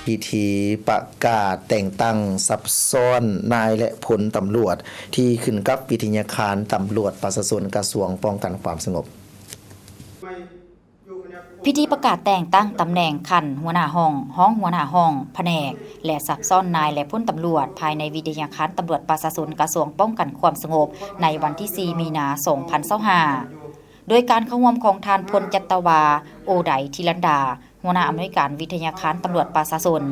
พิธีประกาศแต่งตั้งซับซ้อนนายและพลตำรวจที่ขึ้นกับวิทยาคารตำรวจประชาชนกระทรวงป้องกันความสงบพิธีประกาศแต่งตั้งตำแหน่งขันหัวหน้าห้องหัวหน้าห้องแผนกและซับซ้อนนายและพลตำรวจภายในวิทยาคารตำรวจประชาชนกระทรวงป้องกันความสงบในวันที่ 4 มีนาคม 2025โดยการเข้าร่วมของทานพลจัตตวาโอไดทิลันดาหัวหน้าอำนวยการวิทยาคารตำรวจประชาชน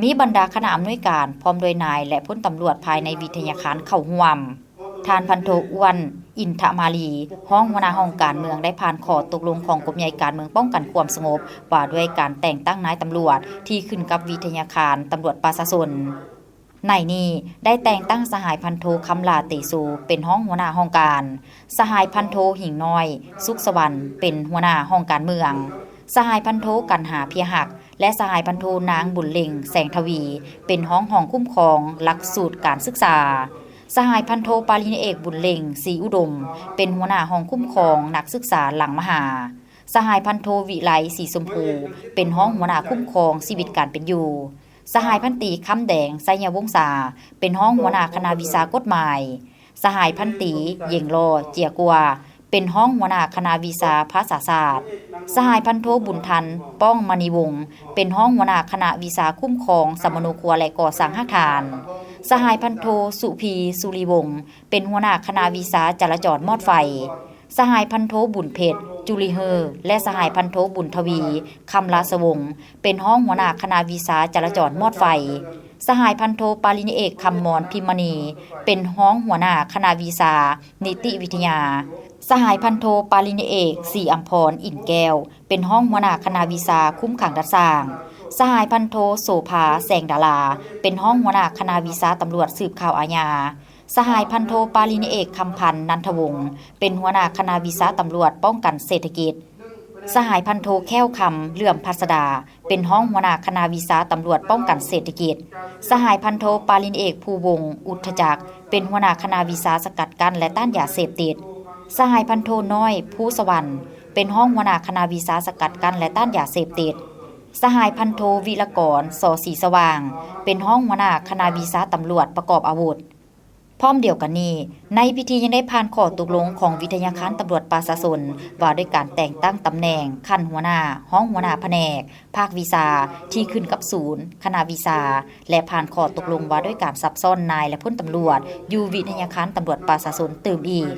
มีบรรดาคณะอำนวยการพร้อมโดยนายและพลตำรวจภายในวิทยาคารเข้าร่วมทานพันโทอ้วนอินทมาลีห้องหัวหน้าห้องการเมืองได้ผ่านข้อตกลงของกรมใหญ่การเมืองป้องกันความสงบว่าด้วยการแต่งตั้งนายตำรวจที่ขึ้นกับวิทยาคารตำรวจประชาชนในนี้ได้แต่งตั้งสหายพันโทคำลาเตสูเป็นห้องหัวหน้าห้องการสหายพันโทหิ่งน้อยสุขสวรรค์เป็นหัวหน้าห้องการเมืองสหายพันโทกันหาเพียหักและสหายพันโทนางบุญเล็งแสงทวีเป็นห้องคุ้มครองหลักสูตรการศึกษาสหายพันโทปารินเอกบุญเล็งศรีอุดมเป็นหัวหน้าห้องคุ้มครองนักศึกษาหลังมหาสหายพันโทวิไลศรีสมพูเป็นห้องหัวหน้าคุ้มครองชีวิตการเป็นอยู่สหายพันตีคำแดงไสยวงศาเป็นห้องหัวหน้าคณะวิชากฎหมายสหายพันตีเยงโลเจียกัวเป็นห้องหัวหน้าคณะวิชาภาษาศาสตร์สหายพันโทบุญทันป้องมณีวงศ์เป็นห้องหัวหน้าคณะวิชาคุ้มครองสมนุครัวและก่อสร้างอาคารสหายพันโทสุพีสุริวงศ์เป็นหัวหน้าคณะวิชาจราจรมอดไฟสหายพันโทบุญเพชรจุลิเฮอและสหายพันโทบุญทวีคำลาสวงศ์เป็นห้องหัวหน้าคณะวิชาจราจรมอดไฟสหายพันโทปารินเอกคำมรพิมณีเป็นห้องหัวหน้าคณะวิชานิติวิทยาสหายพันโทปารินเอกศรีอัมพรอินแก้วเป็นห้องหัวหน้าคณะวิชาคุ้มขังรัฐสร้างสหายพันโทโสภาแสงดาราเป็นห้องหัวหน้าคณะวิชาตำรวจสืบข่าวอาญาสหายพันโทปารินเอกคำพันธ์นันทวงศ์เป็นหัวหน้าคณะวิชาตำรวจป้องกันเศรษฐกิจสหายพันโทแค้วคำเหลื่อมพัสดาเป็นห้องหัวหน้าคณะวิชาตำรวจป้องกันเศรษฐกิจสหายพันโทปารินเอกภูวงศ์อุทธจักรเป็นหัวหน้าคณะวิชาสกัดกั้นและต้านยาเสพติดสหายพันโทน้อยผู้สวรรค์เป็นห้องหัวหน้าคณะวิชาสกัดกั้นและต้านยาเสพติดสหายพันโทวิรกรสอสีสว่างเป็นห้องหัวหน้าคณะวิชาตำรวจประกอบอาวุธพร้อมเดียวกันนี้ในพิธียังได้ผ่านข้อตกลงของวิทยาคารตำรวจประชาชนว่าด้วยการแต่งตั้งตำแหน่งขั้นหัวหน้าห้องหัวหน้าแผนกภาควิชาที่ขึ้นกับศูนย์คณะวิชาและผ่านข้อตกลงว่าด้วยการซับซ้อนนายและพลตำรวจอยู่วิทยาคารตำรวจประชาชนเติมอีก